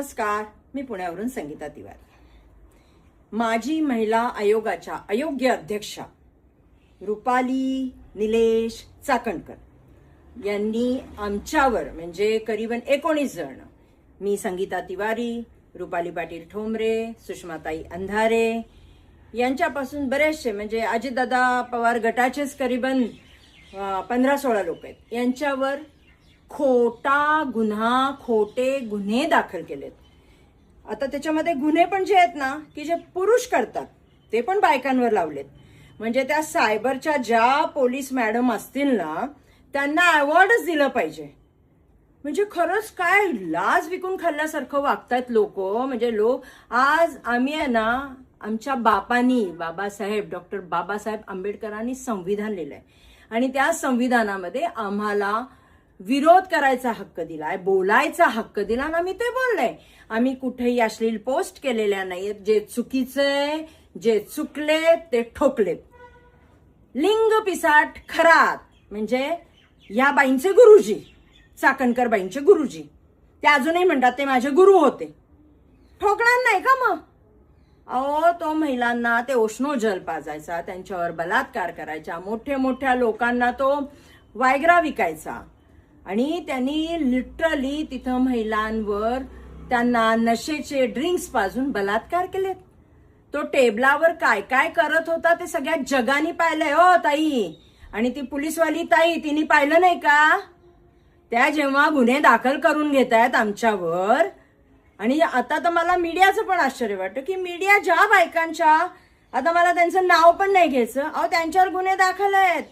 नमस्कार, मी पुण्यावरून संगीता तिवारी. माजी महिला आयोगाच्या अयोग्य अध्यक्षा रुपाली निलेश चाकणकर यांनी आमच्यावर म्हणजे करीबन 19 जण, मी संगीता तिवारी, रुपाली पाटील ठोंबरे, सुषमाताई अंधारे यांच्यापासून बरेचसे म्हणजे अजितदादा पवार गटाचेच करीबन 15-16 लोक आहेत, यांच्यावर खोटे गुन्हे दाखल केलेत. आता त्याच्यामध्ये गुन्हे पण जे आहेत ना की जे पुरुष करतात ते पण बायकांवर लावलेत. म्हणजे त्या सायबरच्या ज्या पोलीस मॅडम असतील ना त्यांना अवॉर्डच दिलं पाहिजे. म्हणजे खरंच काय लाज विकून खाल्ल्यासारखं वागतायत लोक. म्हणजे लोक आज आम्ही आहे ना, आमच्या बापांनी डॉक्टर बाबासाहेब आंबेडकरांनी संविधान लिहिलंय आणि त्या संविधानामध्ये आम्हाला विरोध करायचा हक्क दिलाय, बोलायचा हक्क दिला आणि आम्ही ते बोललोय. आम्ही कुठेही अश्लील पोस्ट केलेल्या नाहीत. जे चुकीचे, जे चुकले ते ठोकलेत. लिंग पिसाट खरात म्हणजे या बाईंचे गुरुजी, चाकणकर बाईंचे गुरुजी, ते अजूनही म्हणतात ते माझे गुरु होते. ठोकणार नाही का मग? अहो, तो महिलांना ते उष्णोजल पाजायचा, त्यांच्यावर बलात्कार करायचा, मोठ्या लोकांना तो वायग्रा विकायचा आणि त्यांनी लिटरली तिथं महिलांवर त्यांना नशेचे ड्रिंक्स पाजून बलात्कार केलेत. तो टेबलावर काय काय करत होता ते सगळ्या जगाने पाहिलंय हो ताई. आणि ती पोलीसवाली ताई तिने पाहिलं नाही का? त्या जेव्हा गुन्हे दाखल करून घेत आहेत आमच्यावर, आणि आता तर मला मीडियाचं पण आश्चर्य वाटतं की मीडिया ज्या बायकांच्या, आता मला त्यांचं नाव पण नाही घ्यायचं, अहो त्यांच्यावर गुन्हे दाखल आहेत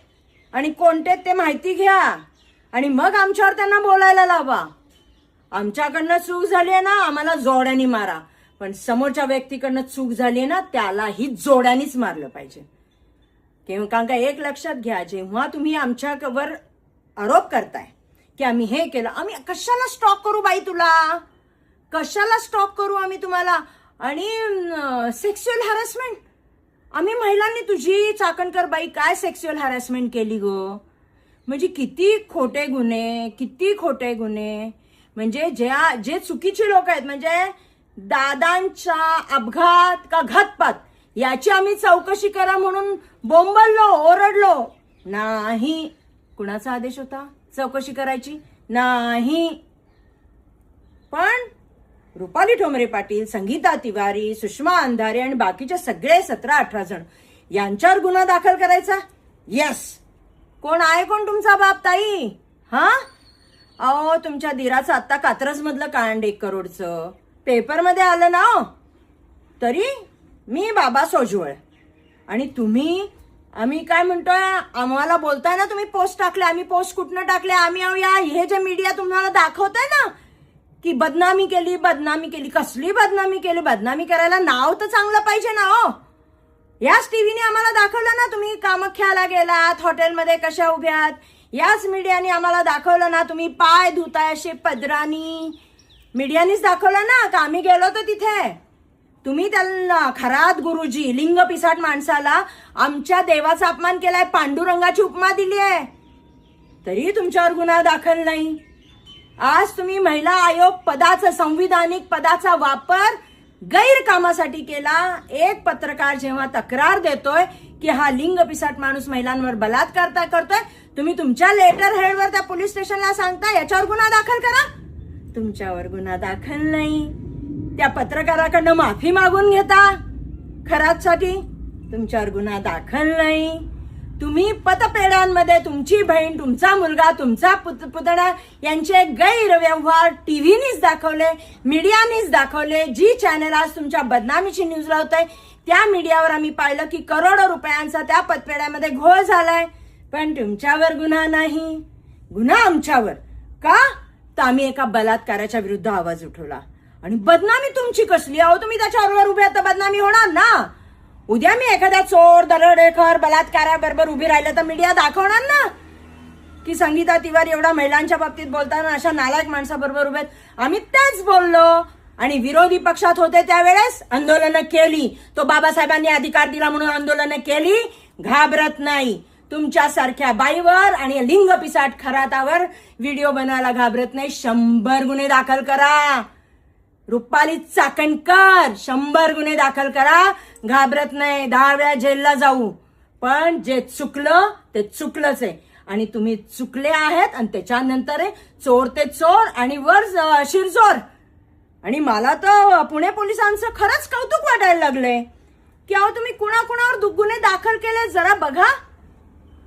आणि कोणते ते माहिती घ्या आणि मग आमच्यावर त्यांना बोलायला लावा. आमच्याकडनं चूक झाली आहे ना, आम्हाला जोड्यानी मारा, पण समोरच्या व्यक्तीकडनं चूक झाली आहे ना त्यालाही जोड्यानीच मारलं पाहिजे. कारण का एक लक्षात घ्या, जेव्हा तुम्ही आमच्यावर आरोप करताय की आम्ही हे केलं, आम्ही कशाला स्टॉक करू बाई तुला? कशाला स्टॉक करू आम्ही तुम्हाला? आणि सेक्स्युअल हॅरेसमेंट, आम्ही महिलांनी तुझी चाकणकर बाई काय सेक्स्युअल हॅरेसमेंट केली गो? म्हणजे किती खोटे गुन्हे. म्हणजे जे चुकीचे लोक आहेत, म्हणजे दादांचा अपघात का घातपात याची आम्ही चौकशी करा म्हणून बोंबललो, ओरडलो नाही. कुणाचा आदेश होता चौकशी करायची? नाही. पण रुपाली ठोंबरे पाटील, संगीता तिवारी, सुषमा अंधारे आणि बाकीचे सगळे 17-18 जण यांच्यावर गुन्हा दाखल करायचा? येस. कोण आहे कोण तुमचा बाप ताई? हा, अहो तुमच्या दिराचं आता कात्रज मधलं कांड 1 करोडचं पेपरमध्ये आलं ना. तरी मी बाबा सोजवळ आणि तुम्ही, आम्ही काय म्हणतोय, आम्हाला बोलताय ना तुम्ही पोस्ट टाकले. आम्ही पोस्ट कुठनं टाकले? आम्ही हे जे मीडिया तुम्हाला दाखवताय ना की बदनामी केली. कसली बदनामी केली? बदनामी करायला नाव तर चांगलं पाहिजे ना हो. याच टीव्हीने आम्हाला दाखवलं ना तुम्ही कामाख्याला गेलात, हॉटेलमध्ये कशा उभ्यात. याच मीडियाने आम्हाला दाखवलं ना तुम्ही पाय धुताय असे पदरानी. मीडियानीच दाखवलं ना का आम्ही गेलो तर तिथे. तुम्ही त्याला खरात गुरुजी, लिंग पिसाट माणसाला आमच्या देवाचा अपमान केलाय, पांडुरंगाची उपमा दिली आहे, तरी तुमच्यावर गुन्हा दाखल नाही. आज तुम्ही महिला आयोग पदाचा, संविधानिक पदाचा वापर गैरकामासाठी केला. एक पत्रकार जेव्हा तक्रार देतोय की हा लिंग पिसाट माणूस महिलांवर बलात्कार करतोय, तुम्ही तुमच्या लेटर हेडवर त्या पोलीस स्टेशनला सांगता याच्यावर गुन्हा दाखल करा. तुमच्यावर गुन्हा दाखल नाही. त्या पत्रकाराकडनं माफी मागून घेता खरातसाठी, तुमच्यावर गुन्हा दाखल नाही. तुम्ही पतपेढ्यांमध्ये तुमची बहीण, तुमचा मुलगा, तुमचा पुतणा यांचे गैरव्यवहार टीव्हीनीच दाखवले, मीडियानीच दाखवले. जी चॅनल आज तुमच्या बदनामीची न्यूज लावतंय त्या मीडियावर आम्ही पाहिलं की करोडो रुपयांचा त्या पतपेढ्यामध्ये घोळ झालाय, पण तुमच्यावर गुन्हा नाही. गुन्हा आमच्यावर का? तर आम्ही एका बलात्काराच्या विरुद्ध आवाज उठवला. आणि बदनामी तुमची कसली? अहो तुम्ही त्याच्यावर उभे तर बदनामी होणार ना. उद्या मी एखाद्या चोर, दरोडेखोर, बलात्काराबरोबर उभी राहिलं तर मीडिया दाखवणार ना की संगीता तिवारी एवढा महिलांच्या बाबतीत बोलताना अशा नालायक माणसाबरोबर उभे. आम्ही तेच बोललो आणि विरोधी पक्षात होते त्यावेळेस आंदोलनं केली. तो बाबासाहेबांनी अधिकार दिला म्हणून आंदोलनं केली. घाबरत नाही. तुमच्यासारख्या बाईवर आणि लिंग पिसाट खरातावर व्हिडिओ बनवायला घाबरत नाही. 100 गुन्हे दाखल करा. रुपाली चाकणकर 100 गुन्हे दाखल करा, घाबरत नाही, 10 वेळा जेलला जाऊ, पण जे चुकलं ते चुकलंच आहे. आणि तुम्ही चुकले आहेत आणि त्याच्यानंतर चोर ते चोर आणि वर शिरजोर. आणि मला तर पुणे पोलिसांचं खरंच कौतुक वाटायला लागलंय की अहो तुम्ही कुणाकुणावर गुन्हे दाखल केले जरा बघा.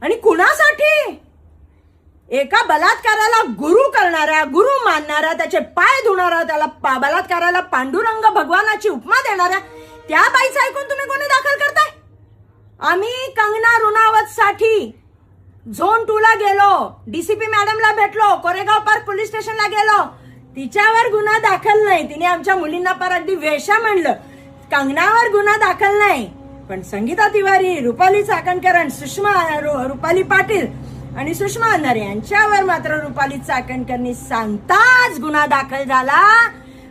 आणि कुणासाठी? एका बलात्काराला गुरु करणाऱ्या, गुरु मानणाऱ्या, त्याचे पाय धुणारा, त्याला बलात्काराला पांडुरंग भगवानाची उपमा देणाऱ्या त्या बाईचं ऐकून तुम्ही गुन्हे दाखल करताय. आम्ही कंगना रुनावत साठी झोन 2 ला गेलो, डीसीपी मॅडमला भेटलो, कोरेगाव पार्क पोलीस स्टेशनला गेलो, तिच्यावर गुन्हा दाखल नाही. तिने आमच्या मुलींना पार अगदी वेश्या म्हणलं. कंगनावर गुन्हा दाखल नाही, पण संगीता तिवारी, रुपाली चाकणकर आणि रुपाली पाटील आणि सुषमा अंधारे यांच्यावर मात्र रुपाली चाकणकरनी सांगताच गुन्हा दाखल झाला.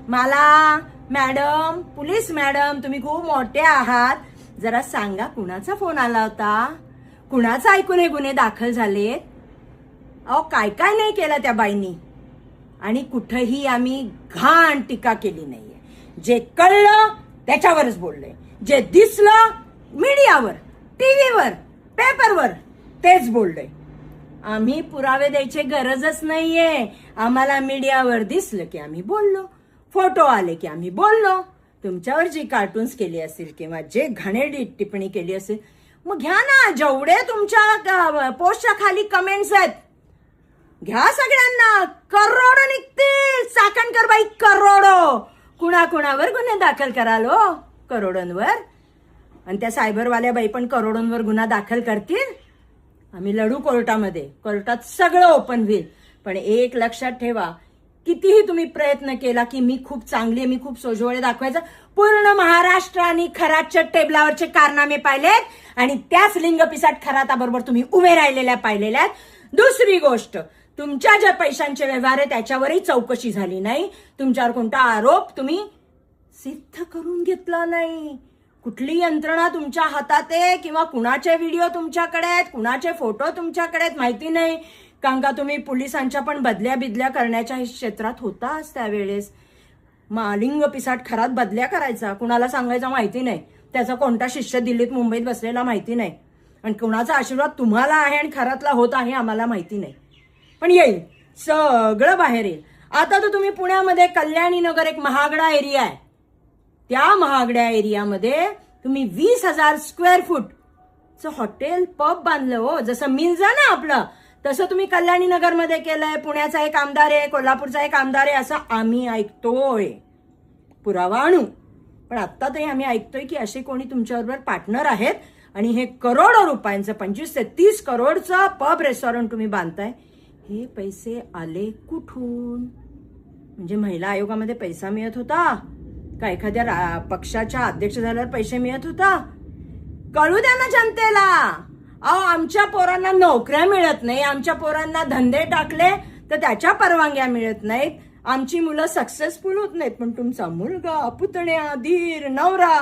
मला मॅडम, पोलीस मॅडम, तुम्ही खूप मोठे आहात, जरा सांगा कुणाचा फोन आला होता, कुणाचा ऐकून हे गुन्हे दाखल झालेत. अहो काय काय नाही केलं त्या बाईंनी. आणि कुठंही आम्ही घाण टीका केली नाहीये. जे कळलं त्याच्यावरच बोललोय, जे दिसलं मीडियावर, टीव्हीवर, पेपरवर तेच बोललोय. आम्ही पुरावे द्यायची गरजच नाहीये. आम्हाला मीडियावर दिसलं की आम्ही बोललो, फोटो आले की आम्ही बोललो. तुमच्यावर जी कार्टून्स केली असेल किंवा जे घाणेरडी टिप्पणी केली असेल मग घ्या ना, जेवढे तुमच्या पोस्टच्या खाली कमेंट्स आहेत घ्या सगळ्यांना. करोडो निघतील, चाकणकर बाई करोडो. कुणाकुणावर गुन्हे दाखल कराल हो, करोडोंवर. आणि त्या सायबरवाल्या बाई पण करोडोंवर गुन्हा दाखल करतील. आम्ही लढू कोर्टामध्ये, कोर्टात सगळं ओपन होईल. पण एक लक्षात ठेवा, कितीही तुम्ही प्रयत्न केला की मी खूप चांगली आहे, मी खूप सोजवळे दाखवायचं, पूर्ण महाराष्ट्राने खरातच्या टेबलावरचे कारनामे पाहिलेत आणि त्याच लिंग पिसाट खराताबरोबर तुम्ही उभे राहिलेल्या पाहिलेल्या आहेत. दुसरी गोष्ट, तुमच्या ज्या पैशांचे व्यवहार आहे त्याच्यावरही चौकशी झाली नाही. तुमच्यावर कोणता आरोप तुम्ही सिद्ध करून घेतला नाही. कुठली यंत्रणा तुमच्या हातात आहे किंवा कुणाचे व्हिडिओ तुमच्याकडे आहेत, कुणाचे फोटो तुमच्याकडे आहेत माहिती नाही. कारण का तुम्ही पोलिसांच्या पण बदल्या बिदल्या करण्याच्या क्षेत्रात होताच त्यावेळेस. लिंग पिसाट खरात बदल्या करायचा, कुणाला सांगायचा माहिती नाही. त्याचा कोणता शिष्य दिल्लीत मुंबईत बसलेला माहिती नाही. आणि कुणाचा आशीर्वाद तुम्हाला आहे आणि खरातला होत आहे आम्हाला माहिती नाही. पण येईल, सगळं बाहेर येईल. आता तर तुम्ही पुण्यामध्ये कल्याणी नगर एक महागडा एरिया आहे, त्या महागड्या एरियामध्ये तुम्ही 20,000 स्क्वेअर फूटचं हॉटेल पब बांधलं हो. जसं मिलजा ना आपलं, तसं तुम्ही कल्याणी नगरमध्ये केलंय. पुण्याचा एक आमदार आहे, कोल्हापूरचा एक आमदार आहे, असं आम्ही ऐकतोय. पुरावा आणू. पण आता तरी आम्ही ऐकतोय की असे कोणी तुमच्याबरोबर पार्टनर आहेत आणि हे करोडो रुपयांचं 25 ते 30 करोडचं पब रेस्टॉरंट तुम्ही बांधताय. हे पैसे आले कुठून? म्हणजे महिला आयोगामध्ये पैसा मिळत होता का एखाद्या पक्षाच्या अध्यक्ष झाल्यावर पैसे मिळत होता? कळू द्या ना जनतेला. अहो आमच्या पोरांना नोकऱ्या मिळत नाही, आमच्या पोरांना धंदे टाकले तर त्याच्या परवानग्या मिळत नाहीत, आमची मुलं सक्सेसफुल होत नाहीत. पण तुमचा मुलगा, पुतण्या, धीर, नवरा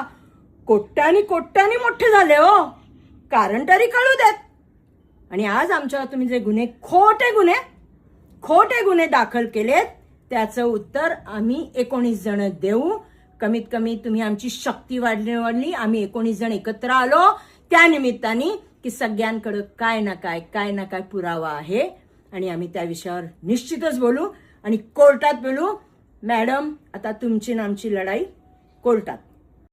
कोट्यानी कोट्यानी मोठे झाले हो. कारण तरी कळू देत. आणि आज आमच्यावर तुम्ही जे खोटे गुन्हे दाखल केलेत त्याचं उत्तर आम्ही 19 जण देऊ. कमीत कमी तुम्ही आमची शक्ती वाढली. आम्ही 19 जण एकत्र आलो त्या निमित्ताने की सगळ्यांकडे काय ना काय पुरावा आहे आणि आम्ही त्या विषयावर निश्चितच बोलू आणि कोर्टात बोलू. मॅडम, आता तुमची ना आमची लढाई कोर्टात.